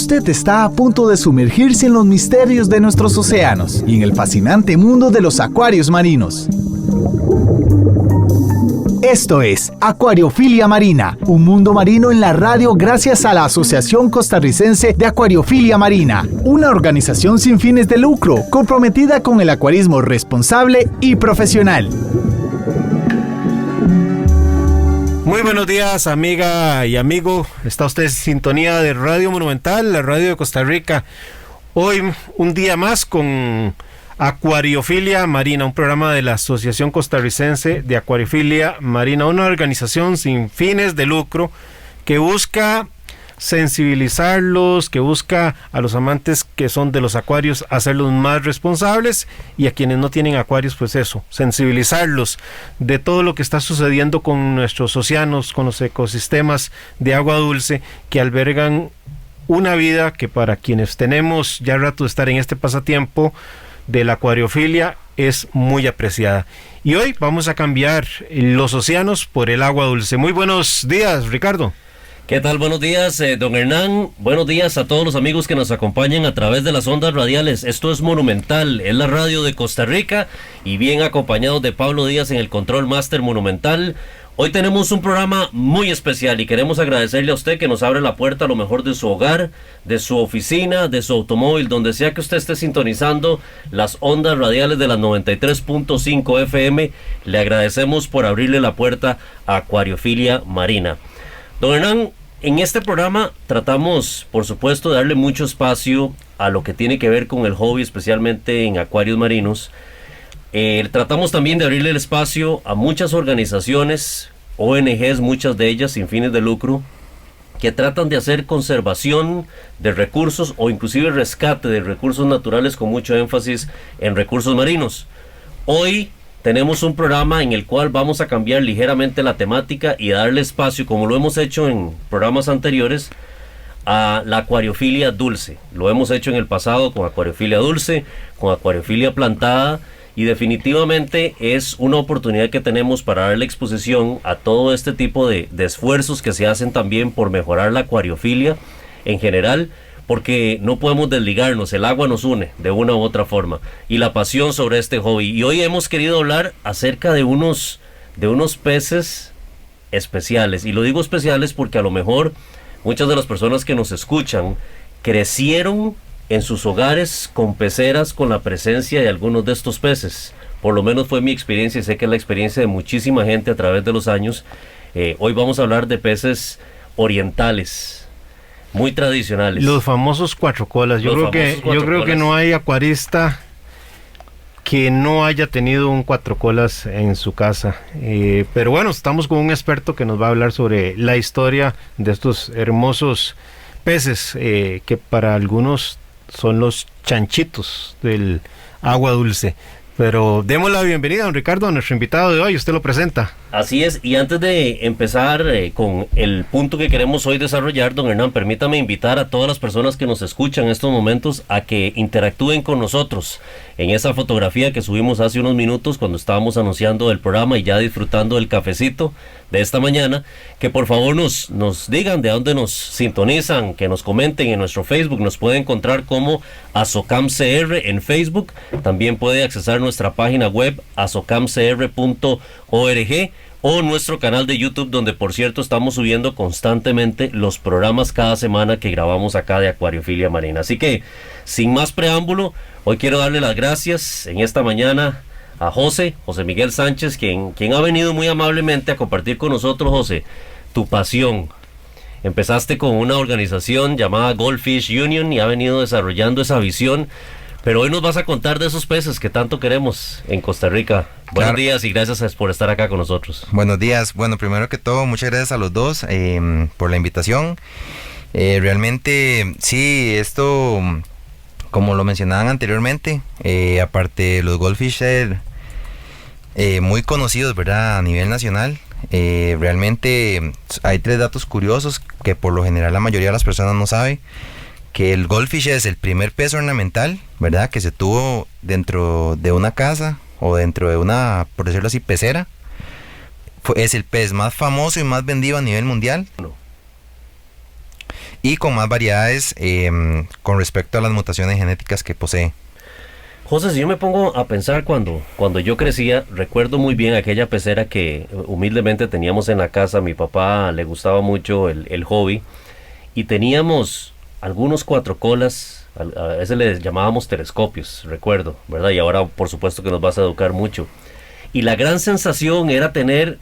Usted está a punto de sumergirse en los misterios de nuestros océanos y en el fascinante mundo de los acuarios marinos. Esto es Acuariofilia Marina, un mundo marino en la radio gracias a la Asociación Costarricense de Acuariofilia Marina, una organización sin fines de lucro comprometida con el acuarismo responsable y profesional. Muy buenos días, amiga y amigo. Está usted en sintonía de Radio Monumental, la radio de Costa Rica. Hoy un día más con Acuariofilia Marina, un programa de la Asociación Costarricense de Acuariofilia Marina, una organización sin fines de lucro que busca sensibilizarlos, que busca a los amantes que son de los acuarios hacerlos más responsables, y a quienes no tienen acuarios, pues eso, sensibilizarlos de todo lo que está sucediendo con nuestros océanos, con los ecosistemas de agua dulce que albergan una vida que para quienes tenemos ya rato de estar en este pasatiempo de la acuariofilia es muy apreciada. Y hoy vamos a cambiar los océanos por el agua dulce. Muy buenos días, Ricardo. ¿Qué tal? Buenos días, don Hernán. Buenos días a todos los amigos que nos acompañan a través de las ondas radiales. Esto es Monumental, es la radio de Costa Rica, y bien acompañados de Pablo Díaz en el Control Master Monumental. Hoy tenemos un programa muy especial y queremos agradecerle a usted que nos abre la puerta a lo mejor de su hogar, de su oficina, de su automóvil, donde sea que usted esté sintonizando las ondas radiales de las 93.5 FM. Le agradecemos por abrirle la puerta a Acuariofilia Marina. Don Hernán, en este programa tratamos, por supuesto, de darle mucho espacio a lo que tiene que ver con el hobby, especialmente en acuarios marinos. Tratamos también de abrirle el espacio a muchas organizaciones, ONGs, muchas de ellas sin fines de lucro, que tratan de hacer conservación de recursos o inclusive rescate de recursos naturales, con mucho énfasis en recursos marinos. Hoy tenemos un programa en el cual vamos a cambiar ligeramente la temática y darle espacio, como lo hemos hecho en programas anteriores, a la acuariofilia dulce. Lo hemos hecho en el pasado con acuariofilia dulce, con acuariofilia plantada, y definitivamente es una oportunidad que tenemos para darle exposición a todo este tipo de esfuerzos que se hacen también por mejorar la acuariofilia en general, porque no podemos desligarnos, el agua nos une de una u otra forma, y la pasión sobre este hobby. Y hoy hemos querido hablar acerca de unos peces especiales, y lo digo especiales porque a lo mejor muchas de las personas que nos escuchan crecieron en sus hogares con peceras, con la presencia de algunos de estos peces. Por lo menos fue mi experiencia, y sé que es la experiencia de muchísima gente a través de los años. Hoy vamos a hablar de peces orientales, muy tradicionales. Los famosos cuatro colas. Yo creo que no hay acuarista que no haya tenido un cuatro colas en su casa. Pero bueno, estamos con un experto que nos va a hablar sobre la historia de estos hermosos peces, que para algunos son los chanchitos del agua dulce. Pero demos la bienvenida, don Ricardo, a nuestro invitado de hoy. Usted lo presenta. Así es, y antes de empezar con el punto que queremos hoy desarrollar, don Hernán, permítame invitar a todas las personas que nos escuchan en estos momentos a que interactúen con nosotros en esa fotografía que subimos hace unos minutos cuando estábamos anunciando el programa y ya disfrutando del cafecito de esta mañana. Que por favor nos digan de dónde nos sintonizan, que nos comenten en nuestro Facebook. Nos puede encontrar como ASOCAMCR en Facebook. También puede accesar nuestra página web asocamcr.org o nuestro canal de YouTube, donde por cierto estamos subiendo constantemente los programas cada semana que grabamos acá de Acuariofilia Marina. Así que sin más preámbulo, hoy quiero darle las gracias en esta mañana a José Miguel Sánchez, quien ha venido muy amablemente a compartir con nosotros. José, tu pasión. Empezaste con una organización llamada Goldfish Union y ha venido desarrollando esa visión, pero hoy nos vas a contar de esos peces que tanto queremos en Costa Rica. Buenos días y gracias por estar acá con nosotros. Buenos días. Bueno, primero que todo, muchas gracias a los dos por la invitación. Realmente, sí, esto, como lo mencionaban anteriormente, aparte de los Goldfish muy conocidos, ¿verdad?, a nivel nacional, realmente hay tres datos curiosos que por lo general la mayoría de las personas no sabe. Que el goldfish es el primer pez ornamental, ¿verdad?, que se tuvo dentro de una casa o dentro de una, por decirlo así, pecera. Es el pez más famoso y más vendido a nivel mundial. y con más variedades con respecto a las mutaciones genéticas que posee. José, si yo me pongo a pensar cuando yo crecía, recuerdo muy bien aquella pecera que humildemente teníamos en la casa. A mi papá le gustaba mucho el hobby y teníamos algunos cuatro colas, a veces les llamábamos telescopios, recuerdo, ¿verdad? Y ahora por supuesto que nos vas a educar mucho. Y la gran sensación era tener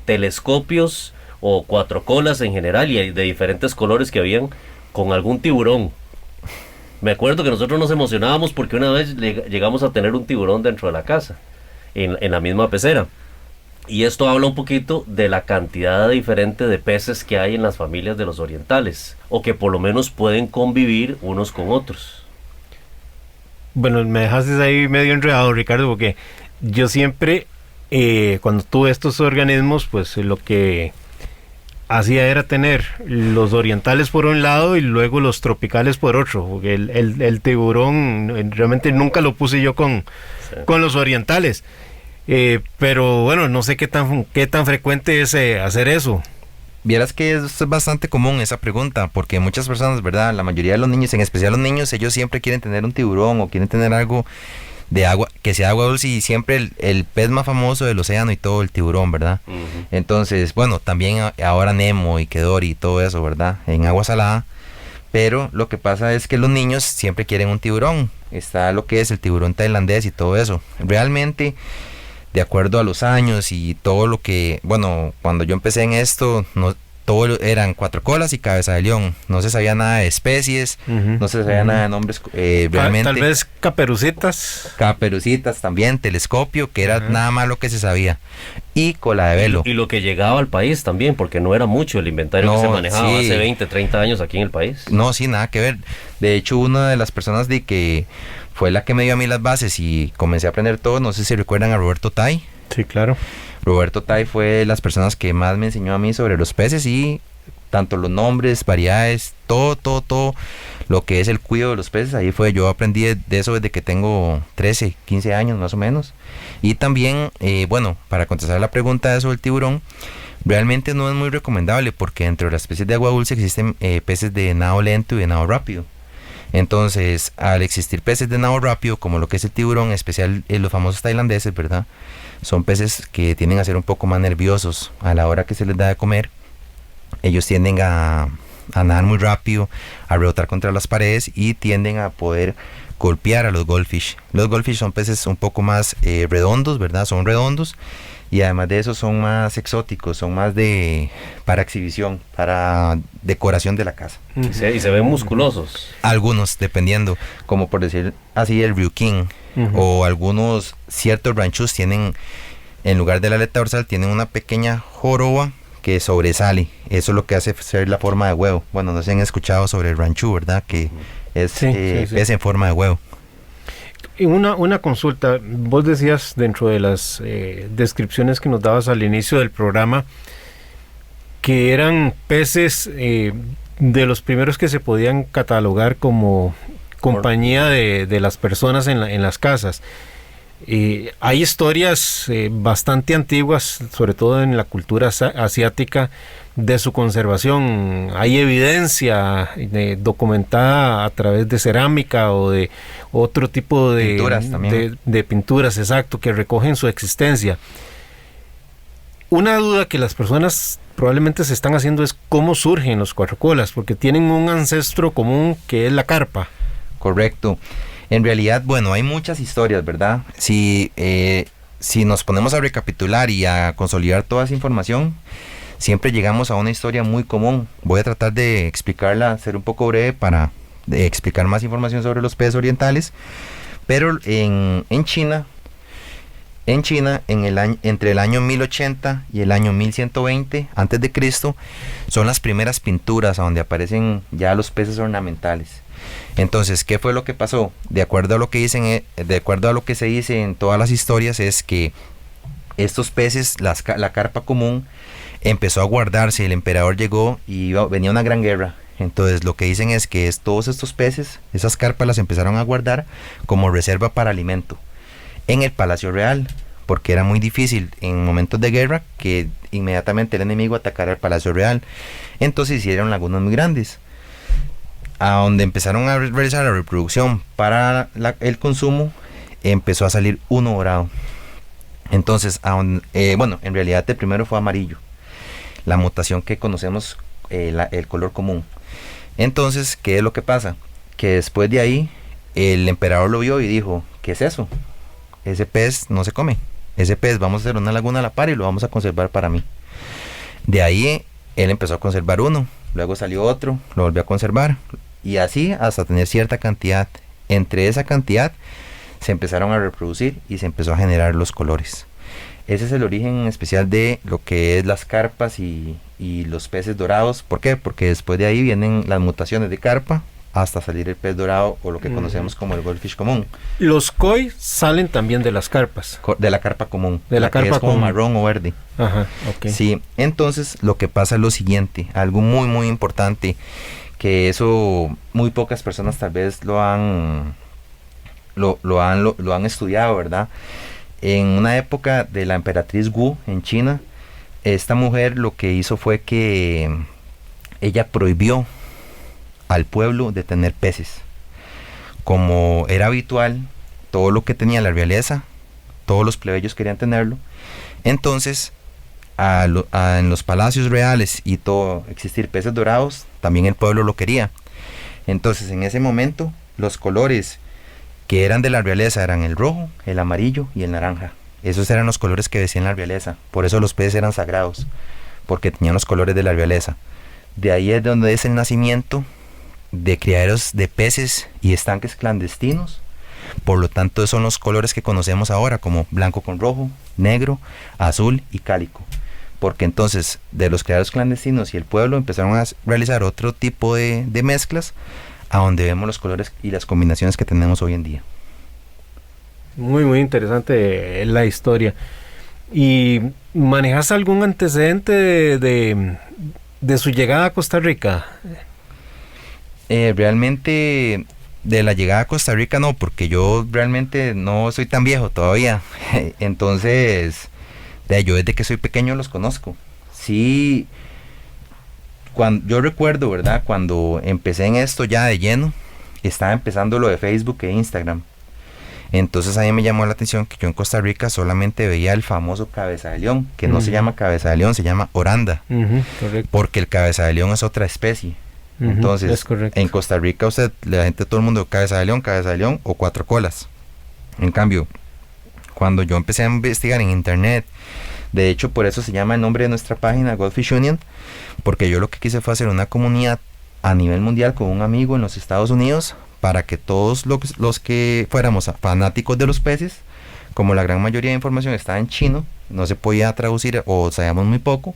telescopios o cuatro colas en general y de diferentes colores que habían con algún tiburón. Me acuerdo que nosotros nos emocionábamos porque una vez llegamos a tener un tiburón dentro de la casa, en la misma pecera. Y esto habla un poquito de la cantidad diferente de peces que hay en las familias de los orientales, o que por lo menos pueden convivir unos con otros. Bueno, me dejaste ahí medio enredado, Ricardo, porque yo siempre, cuando tuve estos organismos, pues lo que hacía era tener los orientales por un lado y luego los tropicales por otro, porque el tiburón realmente nunca lo puse yo con los orientales, pero bueno, no sé qué tan frecuente es hacer eso. Vieras que es bastante común esa pregunta, porque muchas personas, ¿verdad? La mayoría de los niños, en especial los niños, ellos siempre quieren tener un tiburón o quieren tener algo de agua, que sea agua dulce, y siempre el pez más famoso del océano y todo, el tiburón, ¿verdad? Uh-huh. Entonces, bueno, también ahora Nemo y Dory y todo eso, ¿verdad? En agua salada. Pero lo que pasa es que los niños siempre quieren un tiburón. Está lo que es el tiburón tailandés y todo eso. Realmente, de acuerdo a los años y todo lo que, bueno, cuando yo empecé en esto, todo eran cuatro colas y cabeza de león. No se sabía nada de especies, no se sabía nada de nombres realmente. Tal vez caperucitas. Caperucitas también, telescopio, que era nada más lo que se sabía. Y cola de velo. Y lo que llegaba al país también, porque no era mucho el inventario que se manejaba hace 20, 30 años aquí en el país. No, sí, nada que ver. De hecho, una de las personas de que fue la que me dio a mí las bases y comencé a aprender todo, no sé si recuerdan a Roberto Tai. Sí, claro. Roberto Tai fue las personas que más me enseñó a mí sobre los peces y tanto los nombres, variedades, todo lo que es el cuidado de los peces. Ahí fue, yo aprendí de eso desde que tengo 13, 15 años más o menos. Y también, bueno, para contestar la pregunta de eso del tiburón, realmente no es muy recomendable porque entre las especies de agua dulce existen peces de nado lento y de nado rápido. Entonces, al existir peces de nado rápido, como lo que es el tiburón, en especial los famosos tailandeses, ¿verdad? Son peces que tienden a ser un poco más nerviosos a la hora que se les da de comer. Ellos tienden a nadar muy rápido, a rebotar contra las paredes y tienden a poder golpear a los goldfish. Los goldfish son peces un poco más redondos, ¿verdad? Son redondos y además de eso son más exóticos, son más para exhibición, para decoración de la casa. Y se ven musculosos. Algunos, dependiendo, como por decir así el Ryukyu King, o algunos ciertos ranchos tienen, en lugar de la aleta dorsal, tienen una pequeña joroba que sobresale. Eso es lo que hace ser la forma de huevo. Bueno, no se han escuchado sobre el ranchú, ¿verdad? Que es pez en forma de huevo. Una consulta, vos decías dentro de las descripciones que nos dabas al inicio del programa que eran peces de los primeros que se podían catalogar como compañía de las personas en las casas. Hay historias bastante antiguas, sobre todo en la cultura asiática, de su conservación. Hay evidencia documentada a través de cerámica o de otro tipo de pinturas, de pinturas, exacto, que recogen su existencia. Una duda que las personas probablemente se están haciendo es cómo surgen los cuatro colas, porque tienen un ancestro común que es la carpa. Correcto. En realidad, bueno, hay muchas historias, ¿verdad? Si nos ponemos a recapitular y a consolidar toda esa información, siempre llegamos a una historia muy común. Voy a tratar de explicarla, ser un poco breve para explicar más información sobre los peces orientales. Pero en China, entre el año 1080 y el año 1120 antes de Cristo, son las primeras pinturas donde aparecen ya los peces ornamentales. Entonces, ¿qué fue lo que pasó? De acuerdo a lo que se dice en todas las historias, es que estos peces, la carpa común, empezó a guardarse. El emperador llegó y venía una gran guerra. Entonces, lo que dicen es que todos estos peces, esas carpas las empezaron a guardar como reserva para alimento en el Palacio Real, porque era muy difícil en momentos de guerra que inmediatamente el enemigo atacara el Palacio Real. Entonces hicieron lagunas muy grandes. a donde empezaron a realizar la reproducción para el consumo, empezó a salir uno dorado. Entonces, bueno, en realidad el primero fue amarillo, la mutación que conocemos, el color común. Entonces, ¿qué es lo que pasa? Que después de ahí, el emperador lo vio y dijo, ¿qué es eso? Ese pez no se come. Ese pez vamos a hacer una laguna a la par y lo vamos a conservar para mí. De ahí, él empezó a conservar uno, luego salió otro, lo volvió a conservar, y así hasta tener cierta cantidad. Entre esa cantidad se empezaron a reproducir y se empezó a generar los colores. Ese es el origen especial de lo que es las carpas y los peces dorados. ¿Por qué? Porque después de ahí vienen las mutaciones de carpa hasta salir el pez dorado, o lo que conocemos como el goldfish común. Los koi salen también de las carpas. De la carpa común. De la carpa que es como común. marrón o verde. Ajá, ok. Sí, entonces lo que pasa es lo siguiente, algo muy muy importante, que eso muy pocas personas tal vez lo han estudiado, ¿verdad? En una época de la emperatriz Wu en China, esta mujer lo que hizo fue que ella prohibió al pueblo de tener peces. Como era habitual, todo lo que tenía la realeza, todos los plebeyos querían tenerlo. Entonces, en los palacios reales y todo, existir peces dorados, también el pueblo lo quería. Entonces, en ese momento, los colores que eran de la realeza eran el rojo, el amarillo y el naranja. Esos eran los colores que decían la realeza. Por eso los peces eran sagrados, porque tenían los colores de la realeza. De ahí es donde es el nacimiento de criaderos de peces y estanques clandestinos. Por lo tanto, esos son los colores que conocemos ahora, como blanco con rojo, negro, azul y cálico. Porque entonces, de los criaderos clandestinos y el pueblo empezaron a realizar otro tipo de mezclas, a donde vemos los colores y las combinaciones que tenemos hoy en día. Muy, muy interesante la historia. ¿Y manejas algún antecedente de su llegada a Costa Rica? Realmente de la llegada a Costa Rica no, porque yo realmente no soy tan viejo todavía. Entonces, yo desde que soy pequeño los conozco. Sí, yo recuerdo, ¿verdad? Cuando empecé en esto ya de lleno, estaba empezando lo de Facebook e Instagram. Entonces a mí me llamó la atención que yo en Costa Rica solamente veía el famoso cabeza de león, que no se llama cabeza de león, se llama oranda. Correcto. Porque el cabeza de león es otra especie. Entonces, es correcto. en Costa Rica la gente, todo el mundo, cabeza de león o cuatro colas. En cambio, cuando yo empecé a investigar en internet, de hecho por eso se llama el nombre de nuestra página Goldfish Union, porque yo lo que quise fue hacer una comunidad a nivel mundial con un amigo en los Estados Unidos, para que todos los que fuéramos fanáticos de los peces, como la gran mayoría de información estaba en chino, no se podía traducir o sabíamos muy poco,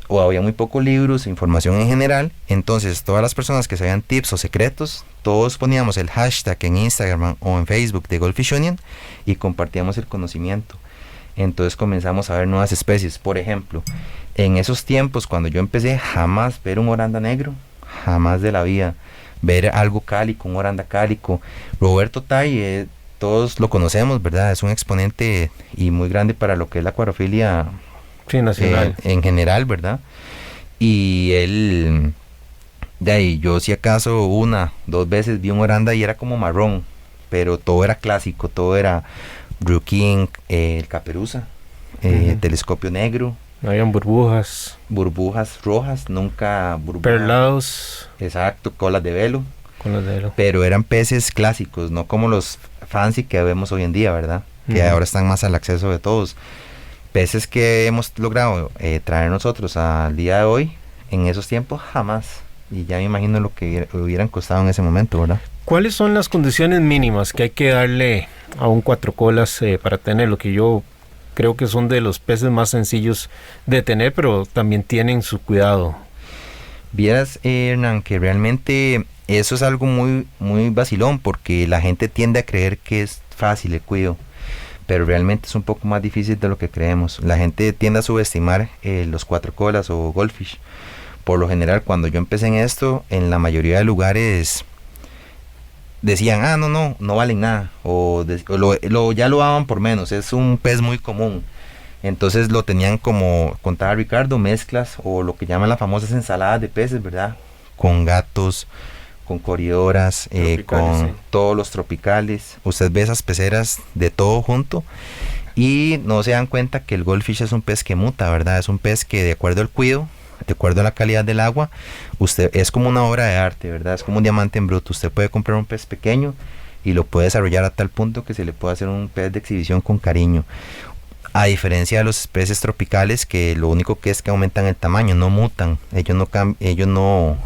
o había muy pocos libros, información en general. Entonces todas las personas que sabían tips o secretos, todos poníamos el hashtag en Instagram o en Facebook de Goldfish Union y compartíamos el conocimiento. Entonces comenzamos a ver nuevas especies. Por ejemplo, en esos tiempos cuando yo empecé, jamás ver un oranda negro, jamás de la vida. Ver algo cálico, un oranda cálico. Roberto Tai, todos lo conocemos, ¿verdad? Es un exponente y muy grande para lo que es la acuariofilia, sí, nacional. En general, ¿verdad? Y él, de ahí, yo si acaso 1, 2 veces vi un oranda y era como marrón, pero todo era clásico, todo era Brooking, el caperuza, telescopio negro. Habían burbujas rojas, nunca burbujas. Perlados. Exacto, colas de velo. Coladero. Pero eran peces clásicos, no como los fancy que vemos hoy en día, ¿verdad? Que ahora están más al acceso de todos. Peces que hemos logrado traer nosotros al día de hoy, en esos tiempos jamás. Y ya me imagino lo que hubieran costado en ese momento, ¿verdad? ¿Cuáles son las condiciones mínimas que hay que darle a un cuatro colas para tener lo que yo creo que son de los peces más sencillos de tener, pero también tienen su cuidado? Vieras, Hernán, que realmente eso es algo muy, muy vacilón, porque la gente tiende a creer que es fácil el cuido, pero realmente es un poco más difícil de lo que creemos. La gente tiende a subestimar los cuatro colas o goldfish. Por lo general, cuando yo empecé en esto, en la mayoría de lugares decían, no valen nada, ya lo daban por menos, es un pez muy común. Entonces lo tenían, como contaba Ricardo, mezclas o lo que llaman las famosas ensaladas de peces, ¿verdad? Con gatos, con coridoras, con todos los tropicales. Usted ve esas peceras de todo junto y no se dan cuenta que el goldfish es un pez que muta, ¿verdad? Es un pez que, de acuerdo al cuidado, de acuerdo a la calidad del agua, usted es como una obra de arte, ¿verdad? Es como un diamante en bruto. Usted puede comprar un pez pequeño y lo puede desarrollar a tal punto que se le puede hacer un pez de exhibición con cariño. A diferencia de los peces tropicales, que lo único que es que aumentan el tamaño, no mutan. Ellos no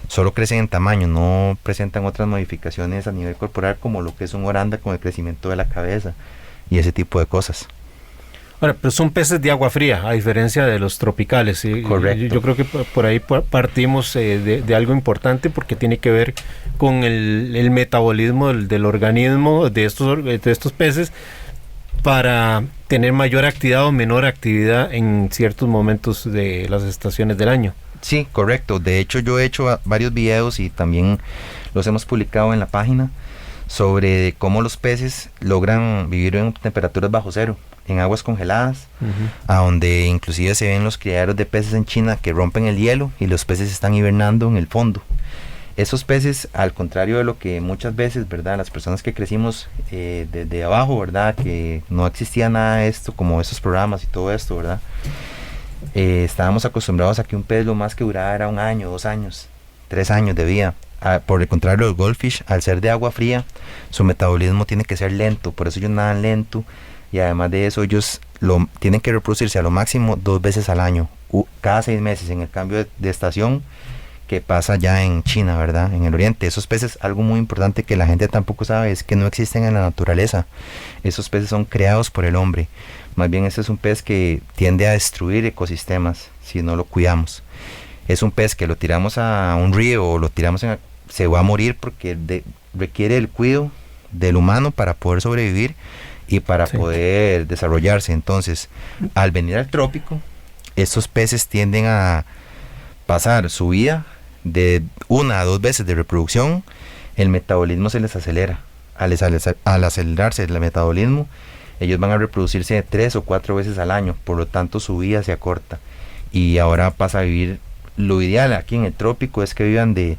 solo crecen en tamaño, no presentan otras modificaciones a nivel corporal, como lo que es un oranda con el crecimiento de la cabeza y ese tipo de cosas. Ahora, pero son peces de agua fría, a diferencia de los tropicales, ¿sí? Correcto. Yo creo que por ahí partimos de algo importante, porque tiene que ver con el metabolismo del organismo de estos peces, para tener mayor actividad o menor actividad en ciertos momentos de las estaciones del año. Sí, correcto. De hecho, yo he hecho varios videos y también los hemos publicado en la página sobre cómo los peces logran vivir en temperaturas bajo cero, en aguas congeladas, a donde inclusive se ven los criaderos de peces en China que rompen el hielo y los peces están hibernando en el fondo. Esos peces, al contrario de lo que muchas veces, ¿verdad?, las personas que crecimos desde abajo, ¿verdad?, que no existía nada de esto, como esos programas y todo esto, ¿verdad?, estábamos acostumbrados a que un pez lo más que durara era 1 año, 2 años, 3 años de vida. Por el contrario, los goldfish, al ser de agua fría, su metabolismo tiene que ser lento, por eso ellos nadan lento, y además de eso ellos tienen que reproducirse a lo máximo 2 veces al año, cada 6 meses, en el cambio de estación que pasa ya en China, ¿verdad?, en el oriente. Esos peces, algo muy importante que la gente tampoco sabe, es que no existen en la naturaleza. Esos peces son creados por el hombre. Más bien, este es un pez que tiende a destruir ecosistemas si no lo cuidamos. Es un pez que lo tiramos a un río o lo tiramos se va a morir, porque requiere el cuidado del humano para poder sobrevivir y para poder desarrollarse. Entonces, al venir al trópico, estos peces tienden a pasar su vida de 1 a 2 veces de reproducción. El metabolismo se les acelera. Al acelerarse el metabolismo, ellos van a reproducirse 3 o 4 veces al año, por lo tanto su vida se acorta y ahora pasa a vivir. Lo ideal aquí en el trópico es que vivan de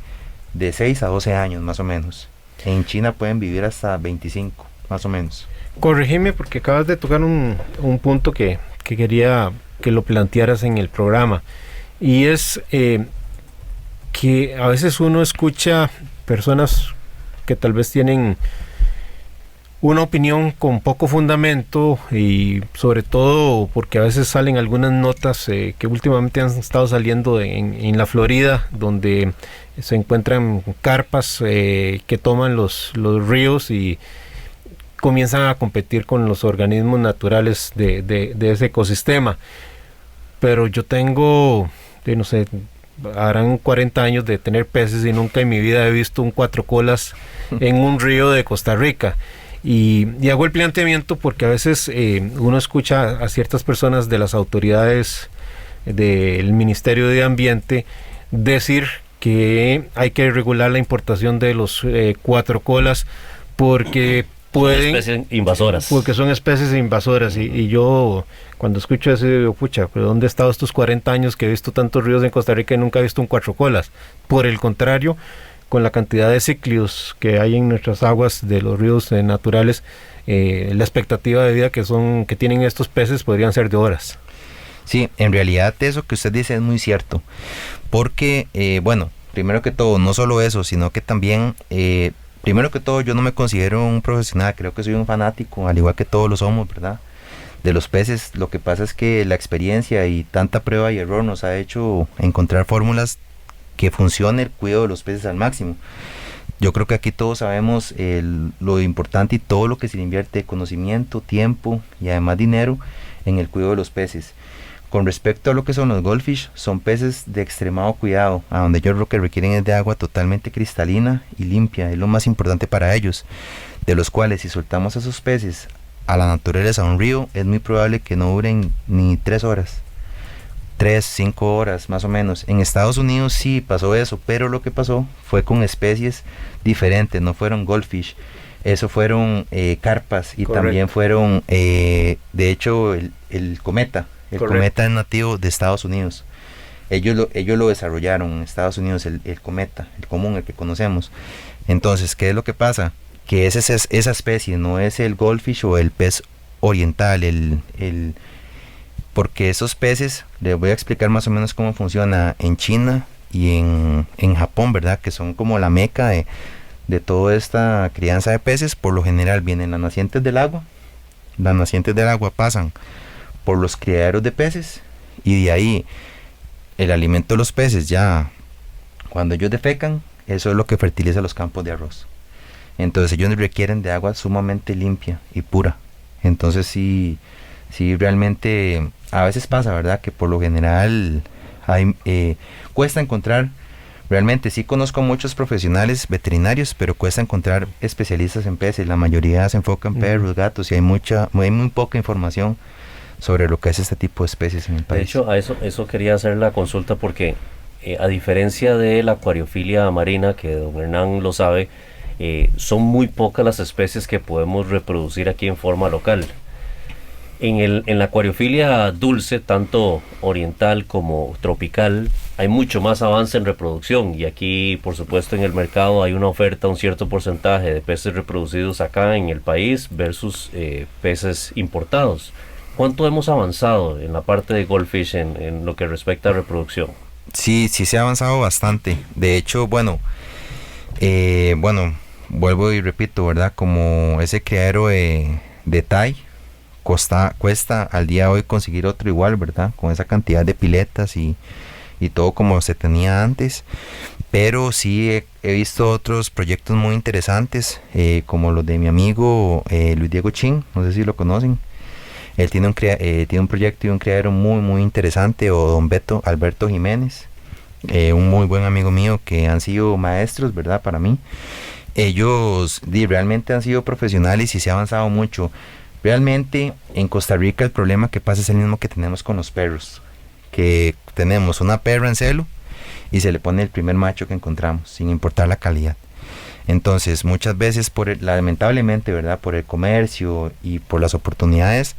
6 a 12 años más o menos. En China pueden vivir hasta 25 más o menos. Corregime, porque acabas de tocar un punto que quería que lo plantearas en el programa, y es que a veces uno escucha personas que tal vez tienen una opinión con poco fundamento, y sobre todo porque a veces salen algunas notas que últimamente han estado saliendo en la Florida, donde se encuentran carpas que toman los ríos y comienzan a competir con los organismos naturales de ese ecosistema. Pero yo tengo, no sé, harán 40 años de tener peces y nunca en mi vida he visto un 4 colas en un río de Costa Rica. Y hago el planteamiento porque a veces uno escucha a ciertas personas de las autoridades del Ministerio de Ambiente decir que hay que regular la importación de los 4 colas porque pueden... especies invasoras. Porque son especies invasoras. Y yo cuando escucho eso digo, pucha, ¿pero dónde he estado estos 40 años que he visto tantos ríos en Costa Rica y nunca he visto un 4 colas? Por el contrario, con la cantidad de cíclidos que hay en nuestras aguas de los ríos naturales, la expectativa de vida que tienen estos peces podrían ser de horas. Sí, en realidad eso que usted dice es muy cierto, porque, bueno, primero que todo, no solo eso, sino que también, primero que todo, yo no me considero un profesional, creo que soy un fanático, al igual que todos lo somos, ¿verdad?, de los peces. Lo que pasa es que la experiencia y tanta prueba y error nos ha hecho encontrar fórmulas que funcione el cuidado de los peces al máximo. Yo creo que aquí todos sabemos lo importante y todo lo que se le invierte, conocimiento, tiempo y además dinero en el cuidado de los peces. Con respecto a lo que son los goldfish, son peces de extremado cuidado, a donde ellos lo que requieren es de agua totalmente cristalina y limpia, es lo más importante para ellos, de los cuales si soltamos a esos peces a la naturaleza, a un río, es muy probable que no duren ni 3 horas. 3, 5 horas más o menos. En Estados Unidos sí pasó eso, pero lo que pasó fue con especies diferentes, no fueron goldfish, eso fueron carpas y correcto, también fueron, de hecho, el cometa. El correcto, cometa es nativo de Estados Unidos. Ellos lo desarrollaron en Estados Unidos, el cometa, el común, el que conocemos. Entonces, ¿qué es lo que pasa? Que esa especie no es el goldfish o el pez oriental, porque esos peces, les voy a explicar más o menos cómo funciona en China y en Japón, ¿verdad? Que son como la meca de toda esta crianza de peces. Por lo general vienen las nacientes del agua. Las nacientes del agua pasan por los criaderos de peces y de ahí el alimento de los peces, ya cuando ellos defecan, eso es lo que fertiliza los campos de arroz. Entonces ellos requieren de agua sumamente limpia y pura. Entonces sí realmente a veces pasa, ¿verdad? Que por lo general cuesta encontrar. Realmente sí conozco muchos profesionales veterinarios, pero cuesta encontrar especialistas en peces. La mayoría se enfoca en perros, gatos, y hay muy poca información sobre lo que es este tipo de especies en el país. De hecho, a eso quería hacer la consulta porque a diferencia de la acuariofilia marina, que don Hernán lo sabe, son muy pocas las especies que podemos reproducir aquí en forma local. En la acuariofilia dulce, tanto oriental como tropical, hay mucho más avance en reproducción, y aquí por supuesto en el mercado hay una oferta, un cierto porcentaje de peces reproducidos acá en el país versus peces importados. ¿Cuánto hemos avanzado en la parte de goldfish en lo que respecta a reproducción? Sí se ha avanzado bastante. De hecho, bueno, vuelvo y repito, ¿verdad? Como ese criadero de Tai, cuesta al día de hoy conseguir otro igual, ¿verdad? Con esa cantidad de piletas y todo como se tenía antes. Pero sí he visto otros proyectos muy interesantes, como los de mi amigo Luis Diego Chin, no sé si lo conocen. Él tiene un proyecto y un criadero muy muy interesante, o don Alberto Jiménez, un muy buen amigo mío, que han sido maestros, ¿verdad? Para mí. Ellos realmente han sido profesionales y se ha avanzado mucho. Realmente en Costa Rica el problema que pasa es el mismo que tenemos con los perros, que tenemos una perra en celo y se le pone el primer macho que encontramos, sin importar la calidad. Entonces muchas veces lamentablemente, ¿verdad? Por el comercio y por las oportunidades,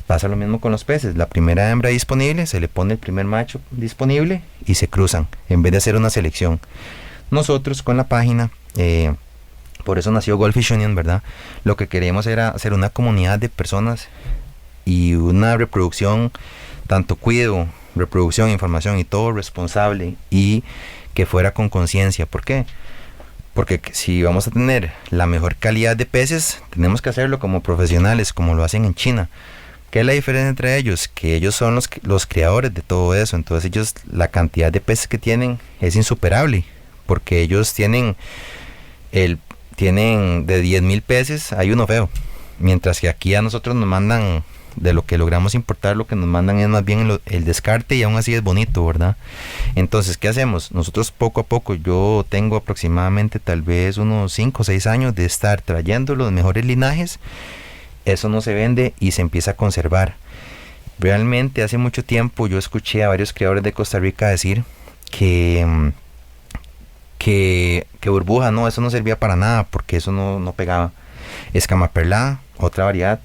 pasa lo mismo con los peces. La primera hembra disponible, se le pone el primer macho disponible y se cruzan, en vez de hacer una selección. Nosotros con la página, por eso nació Goldfish Union, ¿verdad? Lo que queríamos era hacer una comunidad de personas y una reproducción, tanto cuidado, reproducción, información y todo responsable, y que fuera con conciencia. ¿Por qué? Porque si vamos a tener la mejor calidad de peces, tenemos que hacerlo como profesionales, como lo hacen en China. ¿Qué es la diferencia entre ellos? Que ellos son los creadores de todo eso. Entonces ellos, la cantidad de peces que tienen es insuperable, porque ellos tienen de 10,000 peces, hay uno feo. Mientras que aquí a nosotros nos mandan, de lo que logramos importar, lo que nos mandan es más bien el descarte, y aún así es bonito, ¿verdad? Entonces, ¿qué hacemos? Nosotros poco a poco, yo tengo aproximadamente tal vez unos 5 o 6 años de estar trayendo los mejores linajes. Eso no se vende y se empieza a conservar. Realmente hace mucho tiempo yo escuché a varios criadores de Costa Rica decir que burbuja, no, eso no servía para nada, porque eso no pegaba. Escamaperlá, otra variedad,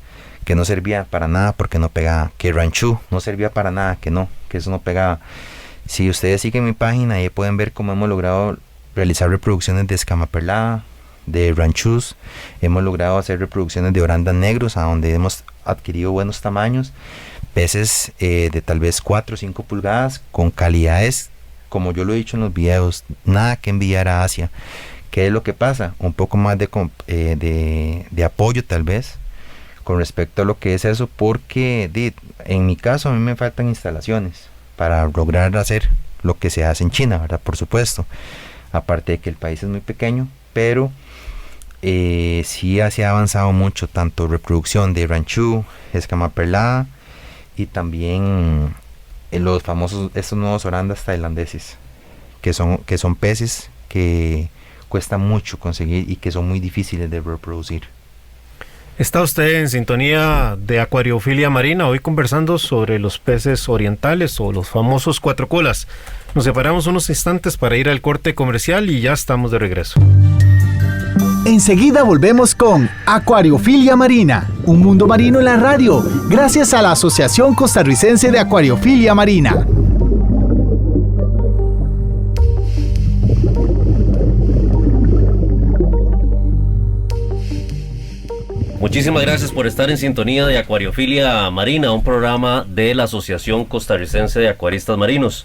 que no servía para nada porque no pegaba. Que ranchú no servía para nada, que eso no pegaba. Si ustedes siguen mi página, ahí pueden ver cómo hemos logrado realizar reproducciones de escamaperlá, de ranchús. Hemos logrado hacer reproducciones de orandas negros, a donde hemos adquirido buenos tamaños, peces de tal vez 4 o 5 pulgadas, con calidades, como yo lo he dicho en los videos, nada que envidiar a Asia. ¿Qué es lo que pasa? Un poco más de apoyo tal vez con respecto a lo que es eso, porque en mi caso a mí me faltan instalaciones para lograr hacer lo que se hace en China, ¿verdad? Por supuesto, aparte de que el país es muy pequeño, pero sí se ha avanzado mucho, tanto reproducción de ranchú, escamaperlá, y también los famosos, estos nuevos orandas tailandeses, que son peces que cuesta mucho conseguir y que son muy difíciles de reproducir. Está usted en sintonía de Acuariofilia Marina, hoy conversando sobre los peces orientales, o los famosos cuatro colas. Nos separamos unos instantes para ir al corte comercial y ya estamos de regreso. Enseguida volvemos con Acuariofilia Marina, un mundo marino en la radio, gracias a la Asociación Costarricense de Acuariofilia Marina. Muchísimas gracias por estar en sintonía de Acuariofilia Marina, un programa de la Asociación Costarricense de Acuaristas Marinos.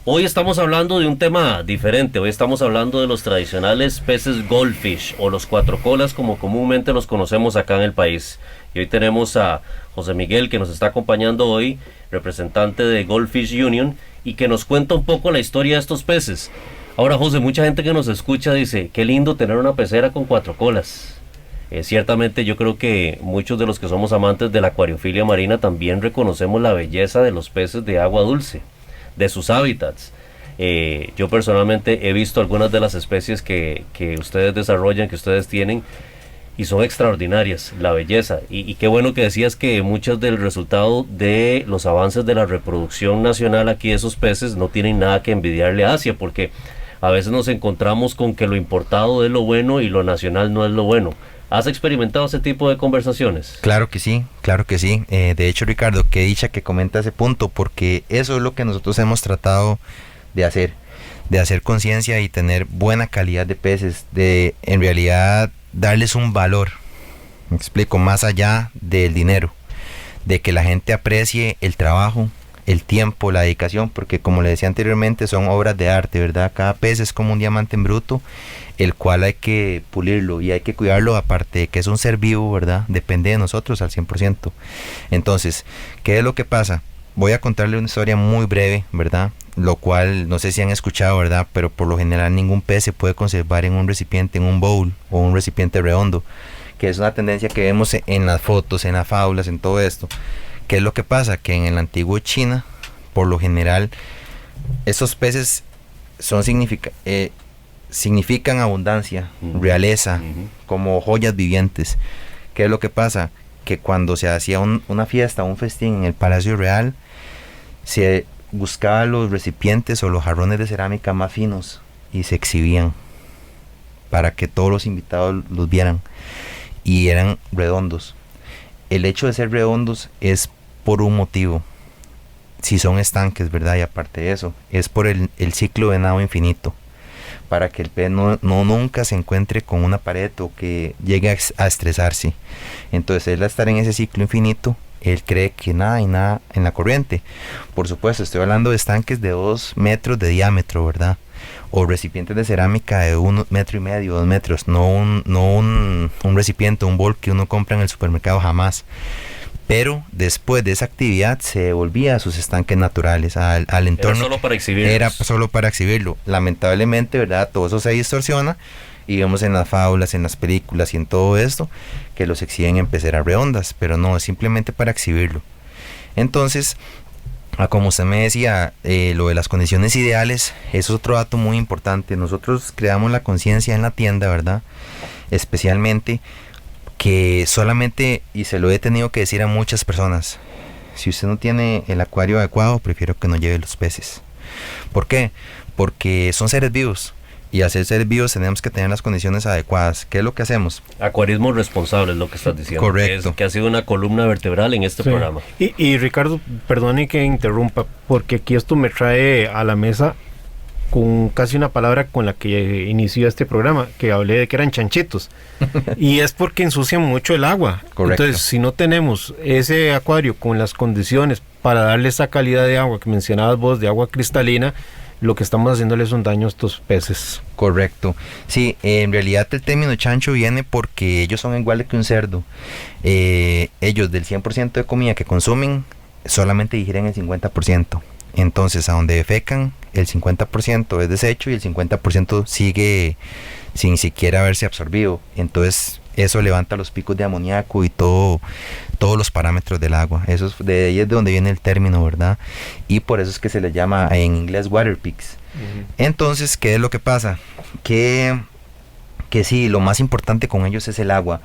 Hoy estamos hablando de un tema diferente. Hoy estamos hablando de los tradicionales peces goldfish o los cuatro colas, como comúnmente los conocemos acá en el país. Y hoy tenemos a José Miguel, que nos está acompañando hoy, representante de Goldfish Union, y que nos cuenta un poco la historia de estos peces. Ahora, José, mucha gente que nos escucha dice, qué lindo tener una pecera con cuatro colas. Ciertamente yo creo que muchos de los que somos amantes de la acuariofilia marina también reconocemos la belleza de los peces de agua dulce, de sus hábitats. Yo personalmente he visto algunas de las especies que ustedes desarrollan, que ustedes tienen, y son extraordinarias, la belleza. Y qué bueno que decías que muchos del resultado de los avances de la reproducción nacional aquí de esos peces no tienen nada que envidiarle a Asia, porque a veces nos encontramos con que lo importado es lo bueno y lo nacional no es lo bueno. ¿Has experimentado ese tipo de conversaciones? Claro que sí, claro que sí. De hecho, Ricardo, qué dicha que comenta ese punto, porque eso es lo que nosotros hemos tratado de hacer conciencia y tener buena calidad de peces, de en realidad darles un valor, me explico, más allá del dinero, de que la gente aprecie el trabajo, el tiempo, la dedicación, porque como le decía anteriormente, son obras de arte, ¿verdad? Cada pez es como un diamante en bruto, el cual hay que pulirlo y hay que cuidarlo, aparte de que es un ser vivo, ¿verdad? Depende de nosotros al 100%. Entonces, ¿qué es lo que pasa? Voy a contarle una historia muy breve, ¿verdad? Lo cual no sé si han escuchado, ¿verdad? Pero por lo general ningún pez se puede conservar en un recipiente, en un bowl o un recipiente redondo, que es una tendencia que vemos en las fotos, en las fábulas, en todo esto. ¿Qué es lo que pasa? Que en el antiguo China, por lo general, estos peces significan abundancia, realeza, como joyas vivientes. ¿Qué es lo que pasa? Que cuando se hacía una fiesta, un festín en el Palacio Real, se buscaba los recipientes o los jarrones de cerámica más finos y se exhibían para que todos los invitados los vieran, y eran redondos. El hecho de ser redondos es por un motivo, si son estanques, ¿verdad? Y aparte de eso, es por el ciclo de nado infinito, para que el pez no nunca se encuentre con una pared o que llegue a estresarse. Entonces, él al estar en ese ciclo infinito, él cree que nada y nada en la corriente. Por supuesto, estoy hablando de estanques de 2 metros de diámetro, ¿verdad? O recipientes de cerámica de 1,5 metros, 2 metros, no un recipiente, un bol que uno compra en el supermercado, jamás. Pero después de esa actividad se devolvía a sus estanques naturales, al entorno. Era solo para exhibirlos. Era solo para exhibirlo. Lamentablemente, ¿verdad? Todo eso se distorsiona y vemos en las fábulas, en las películas y en todo esto que los exhiben en peceras redondas, pero no, es simplemente para exhibirlo. Entonces, como usted me decía, lo de las condiciones ideales es otro dato muy importante. Nosotros creamos la conciencia en la tienda, ¿verdad? Especialmente que solamente, y se lo he tenido que decir a muchas personas, si usted no tiene el acuario adecuado, prefiero que no lleve los peces. ¿Por qué? Porque son seres vivos, y al ser seres vivos tenemos que tener las condiciones adecuadas. ¿Qué es lo que hacemos? Acuarismo responsable es lo que estás diciendo. Correcto. Que ha sido una columna vertebral en este programa. Y Ricardo, perdone que interrumpa, porque aquí esto me trae a la mesa con casi una palabra con la que inició este programa, que hablé de que eran chanchitos. Y es porque ensucian mucho el agua. Correcto. Entonces, si no tenemos ese acuario con las condiciones para darle esa calidad de agua que mencionabas vos, de agua cristalina, lo que estamos haciéndole es un daño a estos peces. Correcto. Sí, en realidad el término chancho viene porque ellos son iguales que un cerdo. Ellos del 100% de comida que consumen, solamente digieren el 50%. Entonces, a donde defecan, el 50% es desecho y el 50% sigue sin siquiera haberse absorbido. Entonces, eso levanta los picos de amoníaco y todos los parámetros del agua. Eso de ahí es de donde viene el término, ¿verdad? Y por eso es que se le llama en inglés water pigs. Entonces, ¿qué es lo que pasa? Que sí, lo más importante con ellos es el agua.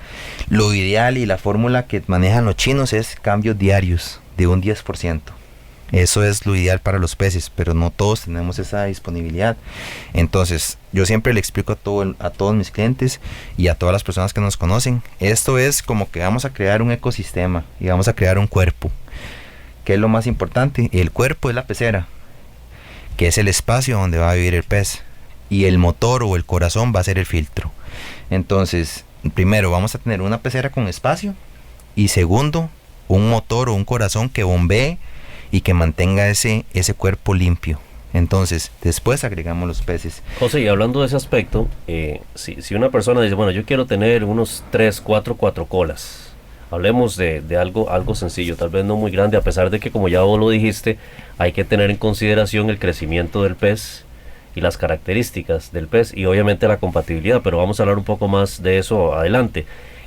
Lo ideal y la fórmula que manejan los chinos es cambios diarios de un 10%. Eso es lo ideal para los peces, pero no todos tenemos esa disponibilidad. Entonces, yo siempre le explico a todos mis clientes y a todas las personas que nos conocen, esto es como que vamos a crear un ecosistema y vamos a crear un cuerpo. ¿Qué es lo más importante? El cuerpo es la pecera, que es el espacio donde va a vivir el pez, y el motor o el corazón va a ser el filtro. Entonces, primero vamos a tener una pecera con espacio y segundo, un motor o un corazón que bombee y que mantenga ese cuerpo limpio. Entonces, después agregamos los peces. José, y hablando de ese aspecto, si una persona dice, bueno, yo quiero tener unos 3, 4 colas, hablemos de algo sencillo, tal vez no muy grande, a pesar de que, como ya vos lo dijiste, hay que tener en consideración el crecimiento del pez y las características del pez y obviamente la compatibilidad, pero vamos a hablar un poco más de eso adelante.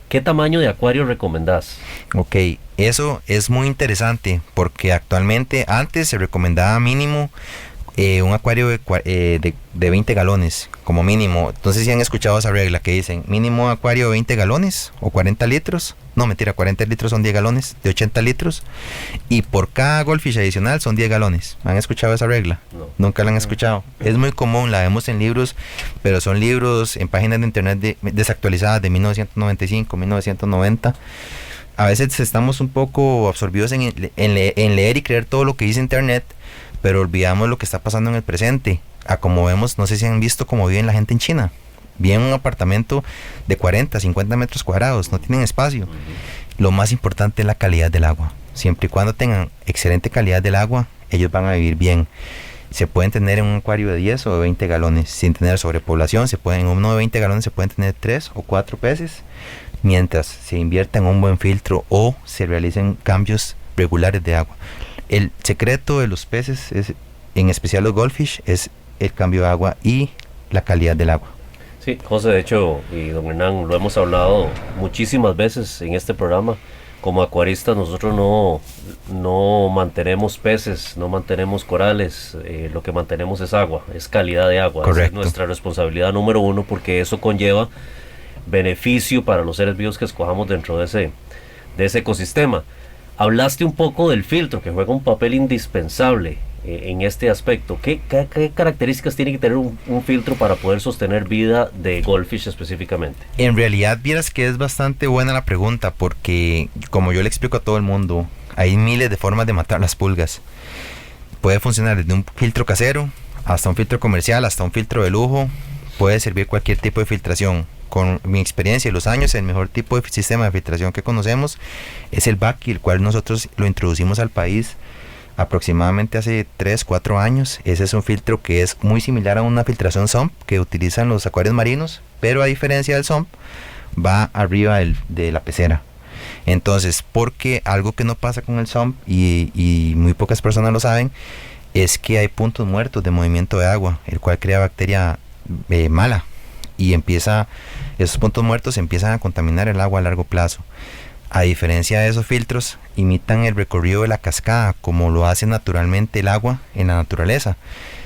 ¿Qué tamaño de acuario recomendás? Ok, eso es muy interesante porque actualmente antes se recomendaba mínimo un acuario de 20 galones como mínimo. Entonces, si han escuchado esa regla que dicen mínimo acuario de 20 galones o 40 litros. No, mentira, 40 litros son 10 galones, de 80 litros. Y por cada goldfish adicional son 10 galones. ¿Han escuchado esa regla? No. Nunca la han escuchado. Es muy común, la vemos en libros, pero son libros en páginas de internet desactualizadas de 1995, 1990. A veces estamos un poco absorbidos en leer y creer todo lo que dice internet, pero olvidamos lo que está pasando en el presente. Como vemos, no sé si han visto cómo viven la gente en China. Viven en un apartamento de 40, 50 metros cuadrados, no tienen espacio. Lo más importante es la calidad del agua. Siempre y cuando tengan excelente calidad del agua, ellos van a vivir bien. Se pueden tener en un acuario de 10 o de 20 galones sin tener sobrepoblación. En uno de 20 galones se pueden tener 3 o 4 peces, mientras se invierta en un buen filtro o se realicen cambios regulares de agua. El secreto de los peces, en especial los goldfish, es el cambio de agua y la calidad del agua. Sí, José, de hecho, y don Hernán, lo hemos hablado muchísimas veces en este programa. Como acuaristas nosotros no mantenemos peces, no mantenemos corales, lo que mantenemos es agua, es calidad de agua. Correcto. Esa es nuestra responsabilidad número uno, porque eso conlleva beneficio para los seres vivos que escojamos dentro de ese ecosistema. Hablaste un poco del filtro, que juega un papel indispensable en este aspecto. ¿Qué características tiene que tener un filtro para poder sostener vida de goldfish específicamente? En realidad, vieras que es bastante buena la pregunta, porque como yo le explico a todo el mundo, hay miles de formas de matar las pulgas. Puede funcionar desde un filtro casero hasta un filtro comercial, hasta un filtro de lujo. Puede servir cualquier tipo de filtración. Con mi experiencia y los años, el mejor tipo de sistema de filtración que conocemos es el BACI, el cual nosotros lo introducimos al país aproximadamente hace 3-4 años. Ese es un filtro que es muy similar a una filtración SUMP que utilizan los acuarios marinos, pero a diferencia del SUMP va arriba de la pecera. Entonces, porque algo que no pasa con el SUMP y muy pocas personas lo saben, es que hay puntos muertos de movimiento de agua, el cual crea bacteria mala, y esos puntos muertos empiezan a contaminar el agua a largo plazo. A diferencia de esos filtros, imitan el recorrido de la cascada, como lo hace naturalmente el agua en la naturaleza.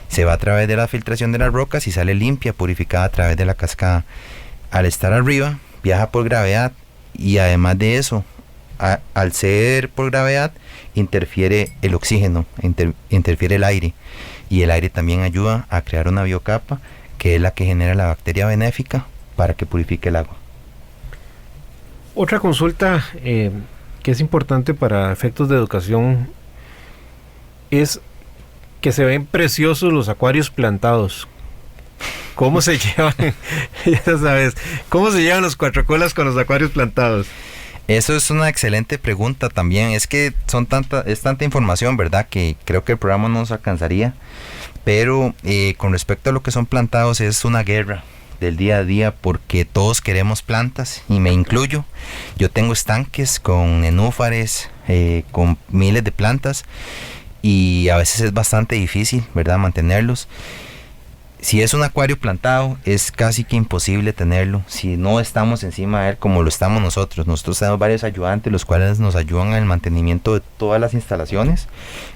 Se va a través de la filtración de las rocas y sale limpia, purificada a través de la cascada. Al estar arriba, viaja por gravedad, y además de eso, al ser por gravedad, interfiere el oxígeno, interfiere el aire, y el aire también ayuda a crear una biocapa, que es la que genera la bacteria benéfica para que purifique el agua. Otra consulta que es importante para efectos de educación es que se ven preciosos los acuarios plantados. ¿Cómo se llevan? Ya sabes, ¿cómo se llevan los cuatrocolas con los acuarios plantados? Eso es una excelente pregunta también. Es que es tanta información, ¿verdad? Que creo que el programa no nos alcanzaría. Pero con respecto a lo que son plantados, es una guerra del día a día, porque todos queremos plantas, y me incluyo. Yo tengo estanques con nenúfares, con miles de plantas, y a veces es bastante difícil, ¿verdad?, mantenerlos. Si es un acuario plantado, es casi que imposible tenerlo si no estamos encima de él como lo estamos nosotros. Nosotros tenemos varios ayudantes, los cuales nos ayudan en el mantenimiento de todas las instalaciones,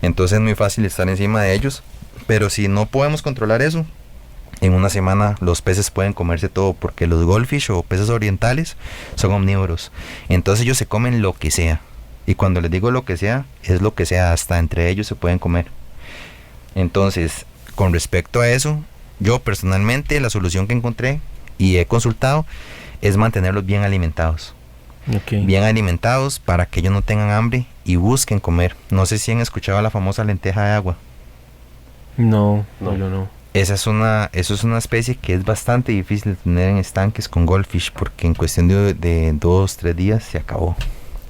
entonces es muy fácil estar encima de ellos. Pero si no podemos controlar eso, en una semana los peces pueden comerse todo, porque los goldfish o peces orientales son omnívoros. Entonces ellos se comen lo que sea. Y cuando les digo lo que sea, es lo que sea, hasta entre ellos se pueden comer. Entonces, con respecto a eso, yo personalmente la solución que encontré y he consultado es mantenerlos bien alimentados. Okay. Bien alimentados para que ellos no tengan hambre y busquen comer. No sé si han escuchado la famosa lenteja de agua. No. eso es una especie que es bastante difícil de tener en estanques con goldfish, porque en cuestión de 2-3 días se acabó.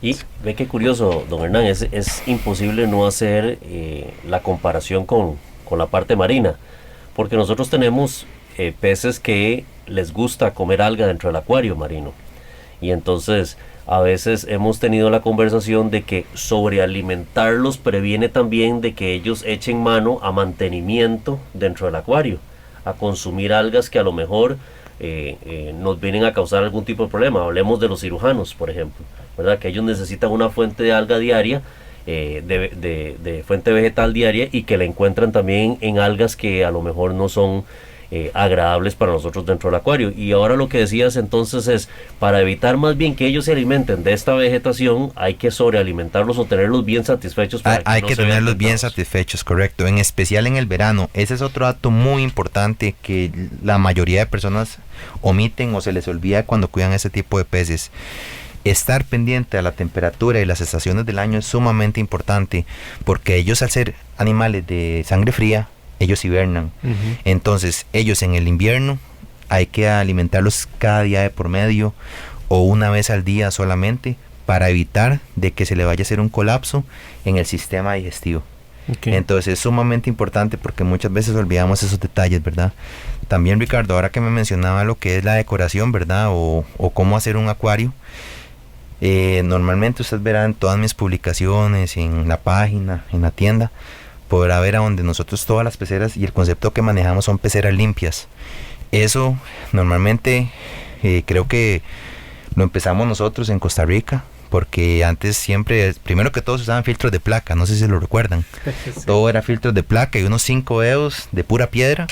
Y ve qué curioso, don Hernán, es imposible no hacer la comparación con la parte marina, porque nosotros tenemos peces que les gusta comer alga dentro del acuario marino, y entonces a veces hemos tenido la conversación de que sobrealimentarlos previene también de que ellos echen mano a mantenimiento dentro del acuario, a consumir algas que a lo mejor nos vienen a causar algún tipo de problema. Hablemos de los cirujanos, por ejemplo, ¿verdad? Que ellos necesitan una fuente de alga diaria, de fuente vegetal diaria, y que la encuentran también en algas que a lo mejor no son agradables para nosotros dentro del acuario. Y ahora lo que decías entonces es, para evitar más bien que ellos se alimenten de esta vegetación, hay que sobrealimentarlos o tenerlos bien satisfechos. Hay que tenerlos bien satisfechos, correcto, en especial en el verano. Ese es otro dato muy importante que la mayoría de personas omiten o se les olvida cuando cuidan ese tipo de peces. Estar pendiente a la temperatura y las estaciones del año es sumamente importante, porque ellos, al ser animales de sangre fría, ellos hibernan. Entonces ellos en el invierno hay que alimentarlos cada día de por medio o una vez al día solamente, para evitar de que se le vaya a hacer un colapso en el sistema digestivo. Entonces es sumamente importante, porque muchas veces olvidamos esos detalles, ¿verdad? También, Ricardo, ahora que me mencionaba lo que es la decoración, ¿verdad? O cómo hacer un acuario, normalmente usted verá en todas mis publicaciones, en la página, en la tienda, podrá ver a donde nosotros todas las peceras y el concepto que manejamos son peceras limpias. Eso normalmente creo que lo empezamos nosotros en Costa Rica, porque antes siempre, primero que todo, se usaban filtros de placa, no sé si lo recuerdan. Sí. Todo era filtros de placa y unos 5 dedos de pura piedra.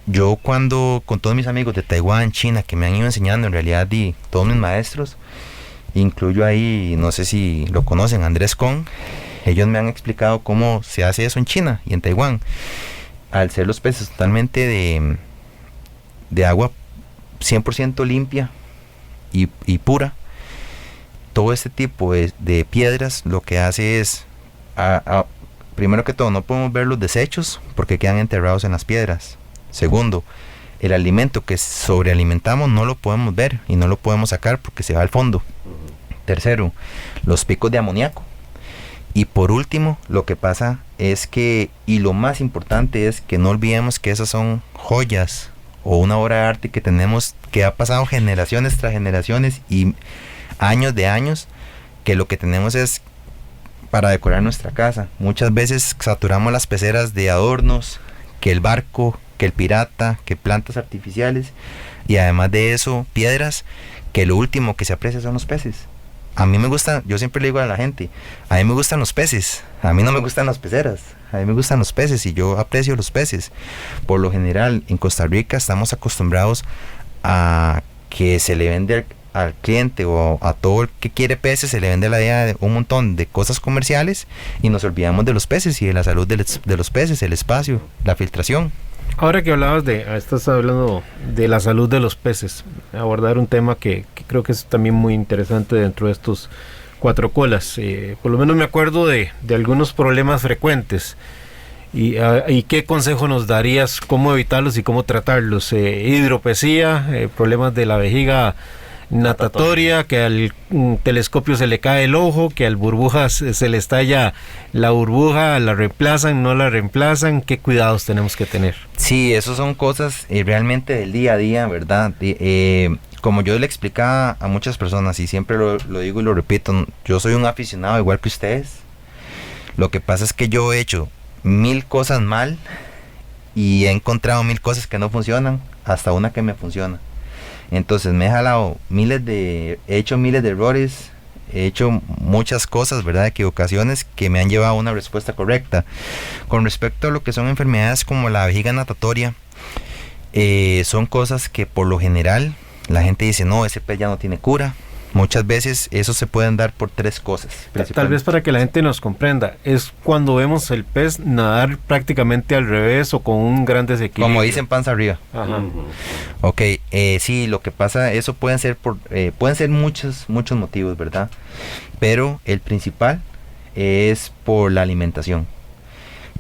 Yo cuando, con todos mis amigos de Taiwán, China, que me han ido enseñando, en realidad, y todos mis maestros, incluyo ahí, no sé si lo conocen, Andrés Kong, ellos me han explicado cómo se hace eso en China y en Taiwán. Al ser los peces totalmente de agua 100% limpia y pura, todo este tipo de piedras lo que hace es, primero que todo, no podemos ver los desechos porque quedan enterrados en las piedras. Segundo, el alimento que sobrealimentamos no lo podemos ver y no lo podemos sacar porque se va al fondo. Tercero, los picos de amoníaco. Y por último, lo que pasa es que, y lo más importante es que no olvidemos que esas son joyas o una obra de arte que tenemos, que ha pasado generaciones tras generaciones y años de años, que lo que tenemos es para decorar nuestra casa. Muchas veces saturamos las peceras de adornos, que el barco, que el pirata, que plantas artificiales, y además de eso, piedras, que lo último que se aprecia son los peces. A mí me gusta, yo siempre le digo a la gente, a mí me gustan los peces, a mí no me gustan las peceras, a mí me gustan los peces y yo aprecio los peces. Por lo general, en Costa Rica estamos acostumbrados a que se le vende al cliente o a todo el que quiere peces, se le vende la idea de un montón de cosas comerciales y nos olvidamos de los peces y de la salud de los peces, el espacio, la filtración. Ahora que hablabas estás hablando de la salud de los peces, abordar un tema que creo que es también muy interesante dentro de estos cuatro colas. Por lo menos me acuerdo de algunos problemas frecuentes. ¿Y qué consejo nos darías? ¿Cómo evitarlos y cómo tratarlos? Hidropesía, problemas de la vejiga natatoria, que al telescopio se le cae el ojo, que al burbuja se le estalla la burbuja, la reemplazan, no la reemplazan. ¿Qué cuidados tenemos que tener? Sí, eso son cosas realmente del día a día, ¿verdad? Como yo le explicaba a muchas personas y siempre lo digo y lo repito, yo soy un aficionado igual que ustedes. Lo que pasa es que yo he hecho 1000 cosas mal y he encontrado 1000 cosas que no funcionan, hasta una que me funciona. Entonces me he jalado he hecho miles de errores, he hecho muchas cosas, ¿verdad? Equivocaciones que me han llevado a una respuesta correcta. Con respecto a lo que son enfermedades como la vejiga natatoria, son cosas que por lo general la gente dice, no, ese pez ya no tiene cura. Muchas veces eso se pueden dar por 3 cosas. Tal vez para que la gente nos comprenda, es cuando vemos el pez nadar prácticamente al revés o con un gran desequilibrio. Como dicen, panza arriba. Ajá. Ok, sí, lo que pasa, eso pueden ser muchos motivos, ¿verdad? Pero el principal es por la alimentación.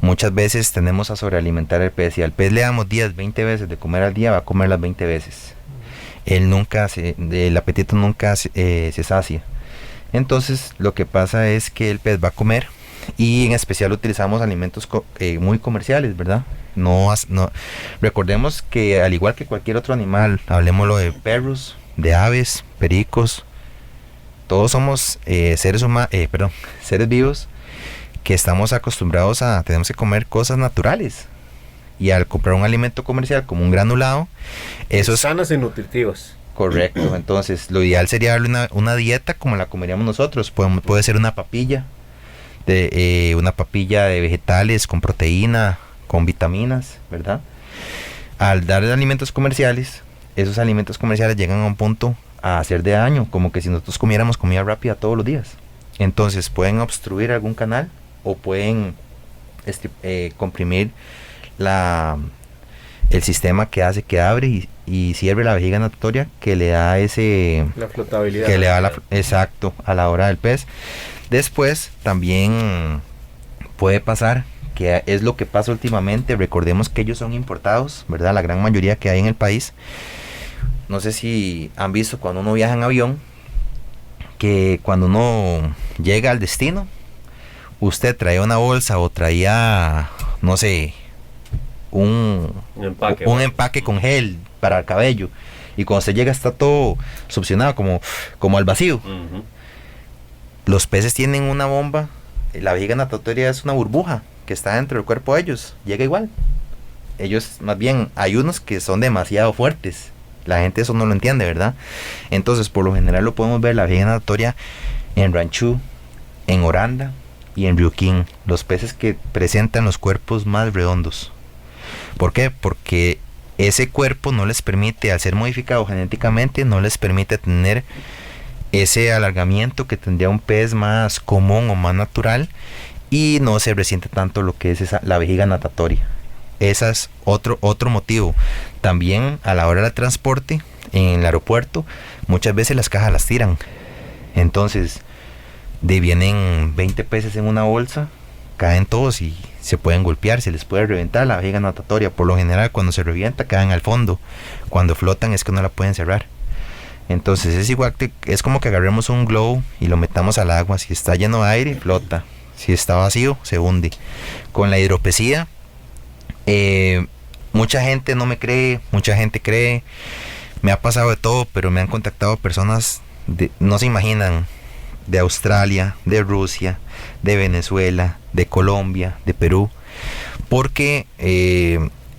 muchas veces tendemos a sobrealimentar el pez. Si al pez le damos 10, 20 veces de comer al día, va a comer las 20 veces. El apetito nunca se sacia. Entonces lo que pasa es que el pez va a comer, y en especial utilizamos alimentos muy comerciales, ¿verdad? No, recordemos que al igual que cualquier otro animal, hablemoslo de perros, de aves, pericos, todos somos seres vivos que estamos acostumbrados tenemos que comer cosas naturales. Y al comprar un alimento comercial como un granulado, eso es sanas y nutritivas. correcto. Entonces lo ideal sería darle una dieta como la comeríamos nosotros. Puede ser una papilla de vegetales con proteína, con vitaminas, ¿verdad? Al darle alimentos comerciales, esos alimentos comerciales llegan a un punto a hacer de daño, como que si nosotros comiéramos comida rápida todos los días. Entonces pueden obstruir algún canal o pueden comprimir el sistema que hace que abre y cierre la vejiga natatoria, que le da la flotabilidad, que le da exacto a la hora del pez. Después también puede pasar, que es lo que pasa últimamente, recordemos que ellos son importados, ¿verdad? La gran mayoría que hay en el país. No sé si han visto cuando uno viaja en avión, que cuando uno llega al destino, usted traía una bolsa o traía, no sé, un empaque con gel para el cabello, y cuando usted llega está todo succionado como al vacío. Uh-huh. Los peces tienen una bomba, la vejiga natatoria es una burbuja que está dentro del cuerpo de ellos, llega igual. Ellos, más bien, hay unos que son demasiado fuertes, la gente eso no lo entiende, ¿verdad? Entonces, por lo general lo podemos ver la vejiga natatoria en ranchú, en oranda y en ryukin, los peces que presentan los cuerpos más redondos. ¿Por qué? Porque ese cuerpo no les permite, al ser modificado genéticamente, no les permite tener ese alargamiento que tendría un pez más común o más natural, y no se resiente tanto lo que es la vejiga natatoria. Ese es otro motivo. También a la hora del transporte en el aeropuerto, muchas veces las cajas las tiran. Entonces, vienen 20 peces en una bolsa, caen todos y se pueden golpear, se les puede reventar la vejiga natatoria. Por lo general, cuando se revienta, caen al fondo. Cuando flotan es que no la pueden cerrar. Entonces es igual, es como que agarremos un globo y lo metamos al agua. Si está lleno de aire, flota. Si está vacío, se hunde. Con la hidropesía, mucha gente no me cree, mucha gente cree. Me ha pasado de todo, pero me han contactado personas, no se imaginan, de Australia, de Rusia, de Venezuela, de Colombia, de Perú. Porque,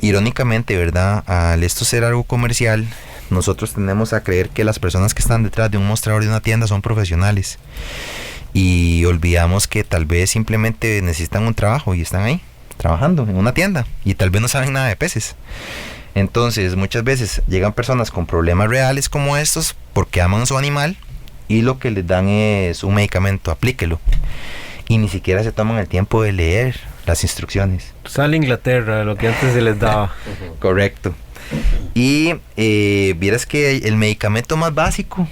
irónicamente, ¿verdad? Al esto ser algo comercial, nosotros tendemos a creer que las personas que están detrás de un mostrador de una tienda son profesionales, y olvidamos que tal vez simplemente necesitan un trabajo y están ahí trabajando en una tienda y tal vez no saben nada de peces. Entonces muchas veces llegan personas con problemas reales como estos porque aman su animal, y lo que les dan es un medicamento, aplíquelo, y ni siquiera se toman el tiempo de leer las instrucciones. Sale Inglaterra, lo que antes se les daba. Correcto. Y vieras que el medicamento más básico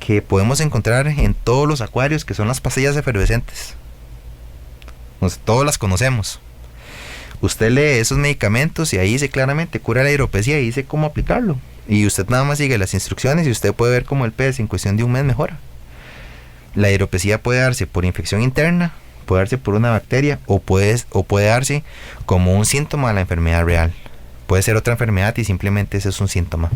que podemos encontrar en todos los acuarios, que son las pastillas efervescentes, todos las conocemos. Usted lee esos medicamentos y ahí dice claramente cura la hidropesía y dice cómo aplicarlo, y usted nada más sigue las instrucciones y usted puede ver cómo el pez en cuestión de un mes mejora. La hidropesía puede darse por infección interna, puede darse por una bacteria, o puede darse como un síntoma de la enfermedad real. Puede ser otra enfermedad y simplemente ese es un síntoma.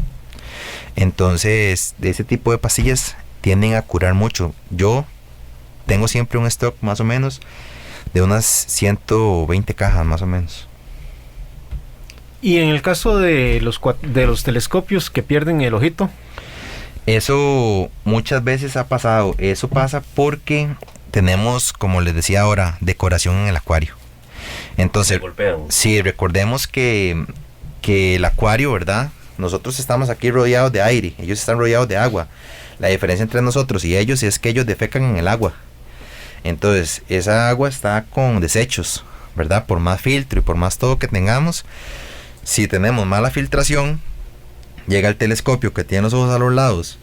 Entonces, de ese tipo de pastillas tienden a curar mucho. Yo tengo siempre un stock más o menos de unas 120 cajas más o menos. Y en el caso de los telescopios que pierden el ojito, eso muchas veces ha pasado. Eso pasa porque tenemos, como les decía ahora, decoración en el acuario. Entonces, sí, recordemos que el acuario, ¿verdad? Nosotros estamos aquí rodeados de aire, ellos están rodeados de agua. La diferencia entre nosotros y ellos es que ellos defecan en el agua. Entonces, esa agua está con desechos, ¿verdad? Por más filtro y por más todo que tengamos, si tenemos mala filtración, llega el telescopio que tiene los ojos a los lados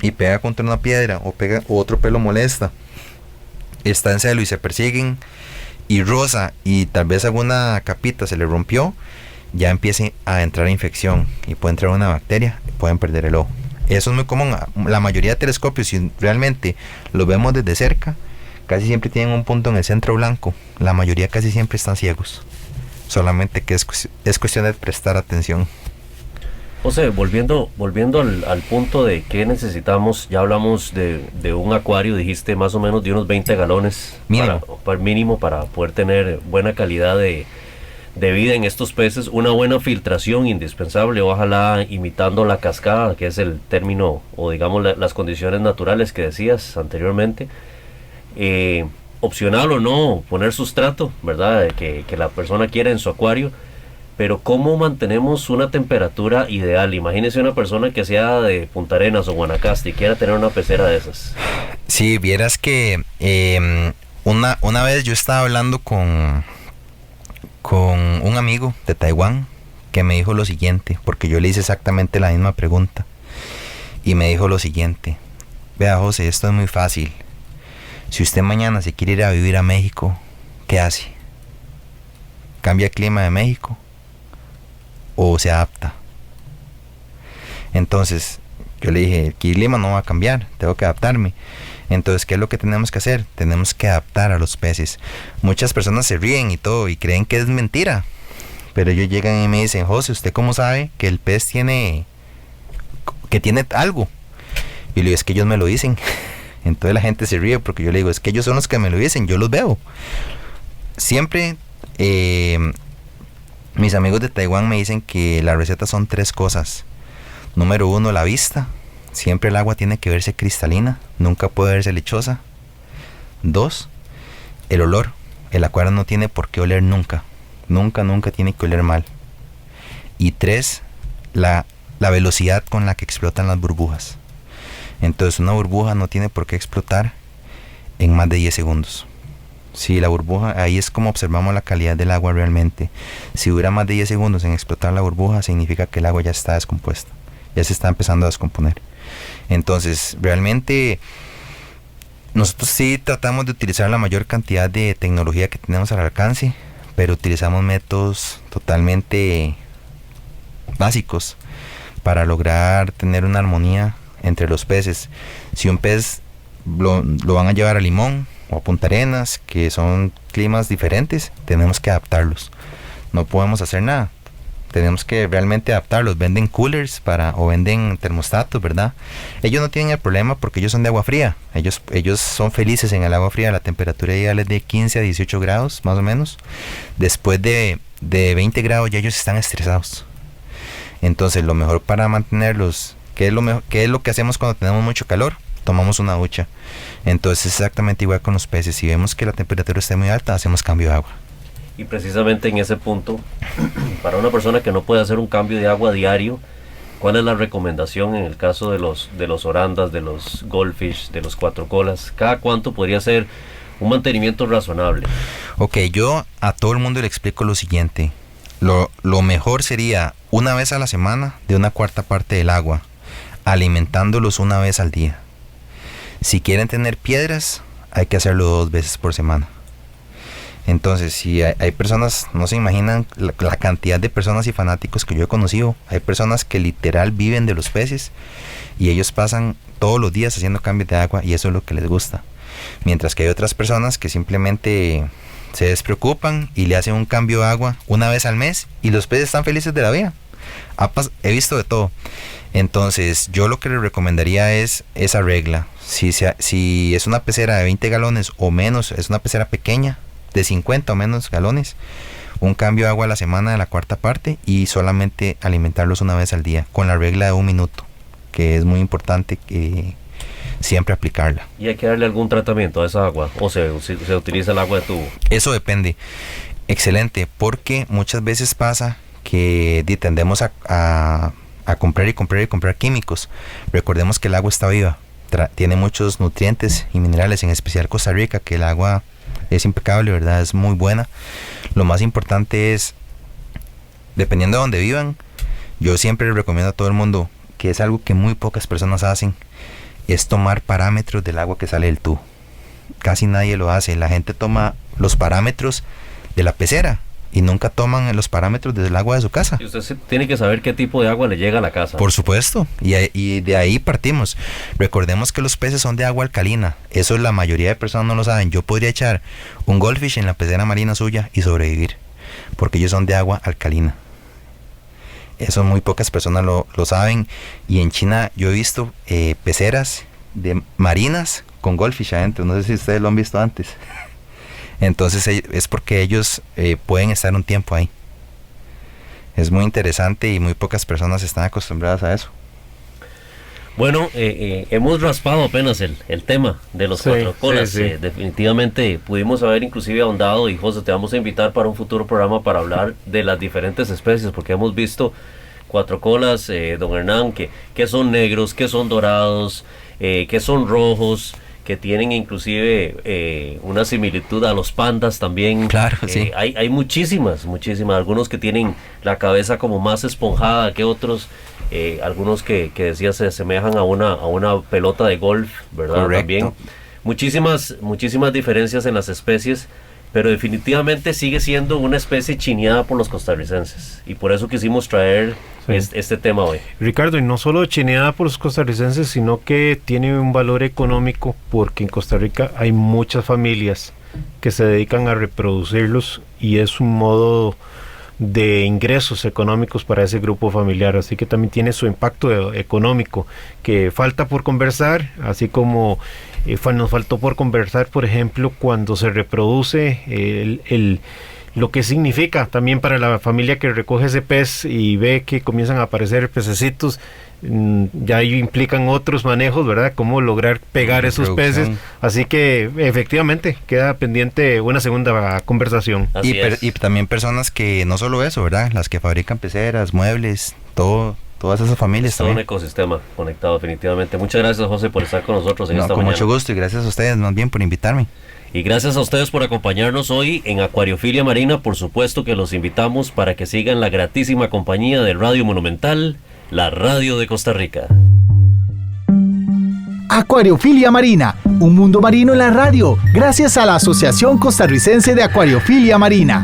y pega contra una piedra o otro pelo molesta, está en celo y se persiguen, y rosa y tal vez alguna capita se le rompió, ya empiece a entrar infección y puede entrar una bacteria y pueden perder el ojo. Eso es muy común. La mayoría de telescopios, si realmente lo vemos desde cerca, casi siempre tienen un punto en el centro blanco. La mayoría casi siempre están ciegos. Solamente que es cuestión de prestar atención. José, volviendo al punto de qué necesitamos, ya hablamos de un acuario, dijiste más o menos de unos 20 galones mínimo para poder tener buena calidad de vida en estos peces, una buena filtración indispensable, ojalá imitando la cascada, que es el término, o digamos las condiciones naturales que decías anteriormente. Opcional o no, poner sustrato, ¿verdad? Que la persona quiera en su acuario, pero ¿cómo mantenemos una temperatura ideal? Imagínese una persona que sea de Punta Arenas o Guanacaste y quiera tener una pecera de esas. Sí, vieras que una vez yo estaba hablando con un amigo de Taiwán que me dijo lo siguiente, porque yo le hice exactamente la misma pregunta, y me dijo lo siguiente: vea, José, esto es muy fácil. Si usted mañana se quiere ir a vivir a México, ¿qué hace? ¿Cambia el clima de México o se adapta? Entonces yo le dije, el clima no va a cambiar, tengo que adaptarme. Entonces, ¿qué es lo que tenemos que hacer? Tenemos que adaptar a los peces. Muchas personas se ríen y todo y creen que es mentira, pero ellos llegan y me dicen: José, ¿usted cómo sabe que el pez tiene algo? Y le digo, es que ellos me lo dicen. Entonces la gente se ríe porque yo le digo, es que ellos son los que me lo dicen, yo los veo. Siempre mis amigos de Taiwán me dicen que la receta son 3 cosas. Número 1, la vista. Siempre el agua tiene que verse cristalina, nunca puede verse lechosa. 2, el olor. El acuario no tiene por qué oler nunca. Nunca tiene que oler mal. Y 3, la velocidad con la que explotan las burbujas. Entonces una burbuja no tiene por qué explotar en más de 10 segundos. Si la burbuja, ahí es como observamos la calidad del agua realmente. Si dura más de 10 segundos en explotar la burbuja, significa que el agua ya está descompuesta, ya se está empezando a descomponer. Entonces realmente nosotros sí tratamos de utilizar la mayor cantidad de tecnología que tenemos al alcance, pero utilizamos métodos totalmente básicos para lograr tener una armonía entre los peces. Si un pez lo van a llevar a Limón o a Punta Arenas, que son climas diferentes, tenemos que adaptarlos. No podemos hacer nada. Tenemos que realmente adaptarlos. Venden coolers o venden termostatos, ¿verdad? Ellos no tienen el problema porque ellos son de agua fría. Ellos son felices en el agua fría. La temperatura ideal es de 15 a 18 grados, más o menos. Después de 20 grados ya ellos están estresados. Entonces lo mejor para mantenerlos, ¿qué es lo que hacemos cuando tenemos mucho calor? Tomamos una ducha. Entonces es exactamente igual con los peces. Si vemos que la temperatura está muy alta, hacemos cambio de agua. Y precisamente en ese punto, para una persona que no puede hacer un cambio de agua diario, ¿cuál es la recomendación en el caso de los orandas, de los goldfish, de los 4 colas? ¿Cada cuánto podría ser un mantenimiento razonable? Ok, yo a todo el mundo le explico lo siguiente. Lo mejor sería una vez a la semana de 1/4 parte del agua, alimentándolos una vez al día. Si quieren tener piedras, hay que hacerlo 2 veces por semana. Entonces, si hay personas, no se imaginan la cantidad de personas y fanáticos que yo he conocido. Hay personas que literal viven de los peces y ellos pasan todos los días haciendo cambios de agua y eso es lo que les gusta. Mientras que hay otras personas que simplemente se despreocupan y le hacen un cambio de agua una vez al mes y los peces están felices de la vida. He visto de todo. Entonces yo lo que les recomendaría es esa regla. Si es una pecera de 20 galones o menos, es una pecera pequeña de 50 o menos galones, un cambio de agua a la semana de la 1/4 parte y solamente alimentarlos una vez al día con la regla de 1 minuto, que es muy importante que siempre aplicarla. ¿Y hay que darle algún tratamiento a esa agua o se utiliza el agua de tubo? Eso depende. Excelente, porque muchas veces pasa que tendemos a comprar químicos. Recordemos que el agua está viva, tiene muchos nutrientes y minerales, en especial Costa Rica, que el agua es impecable, ¿verdad? Es muy buena. Lo más importante es, dependiendo de donde vivan, yo siempre les recomiendo a todo el mundo, que es algo que muy pocas personas hacen, es tomar parámetros del agua que sale del tubo. casi nadie lo hace. La gente toma los parámetros de la pecera y nunca toman los parámetros del agua de su casa. Y usted tiene que saber qué tipo de agua le llega a la casa. Por supuesto, y de ahí partimos. Recordemos que los peces son de agua alcalina. Eso la mayoría de personas no lo saben. Yo podría echar un goldfish en la pecera marina suya y sobrevivir, porque ellos son de agua alcalina. Eso muy pocas personas lo saben. Y en China yo he visto peceras de marinas con goldfish adentro. No sé si ustedes lo han visto antes. Entonces es porque ellos pueden estar un tiempo ahí. Es muy interesante y muy pocas personas están acostumbradas a eso. Bueno, hemos raspado apenas el tema de los cuatro colas. Sí. Definitivamente pudimos haber inclusive ahondado, y José, te vamos a invitar para un futuro programa para hablar de las diferentes especies, porque hemos visto cuatro colas, don Hernán, que son negros, que son dorados, que son rojos, que tienen inclusive una similitud a los pandas también. Claro, sí. Hay muchísimas, algunos que tienen la cabeza como más esponjada que otros, algunos que decía se asemejan a una pelota de golf, ¿verdad? Correcto. También muchísimas diferencias en las especies, pero definitivamente sigue siendo una especie chineada por los costarricenses, y por eso quisimos traer este tema hoy. Ricardo, y no solo chineada por los costarricenses, sino que tiene un valor económico, porque en Costa Rica hay muchas familias que se dedican a reproducirlos y es un modo de ingresos económicos para ese grupo familiar, así que también tiene su impacto económico, que falta por conversar, así como nos faltó por conversar, por ejemplo, cuando se reproduce lo que significa también para la familia que recoge ese pez y ve que comienzan a aparecer pececitos. Ya ahí implican otros manejos, ¿verdad? Cómo lograr pegar esos peces. Así que efectivamente queda pendiente una segunda conversación. Y también personas que no solo eso, ¿verdad? Las que fabrican peceras, muebles, todas esas familias. Todo un ecosistema conectado definitivamente. Muchas gracias, José, por estar con nosotros en esta mañana. Con mucho gusto, y gracias a ustedes más bien por invitarme. Y gracias a ustedes por acompañarnos hoy en Acuariofilia Marina. Por supuesto que los invitamos para que sigan la gratísima compañía de Radio Monumental, la radio de Costa Rica. Acuariofilia Marina, un mundo marino en la radio, gracias a la Asociación Costarricense de Acuariofilia Marina.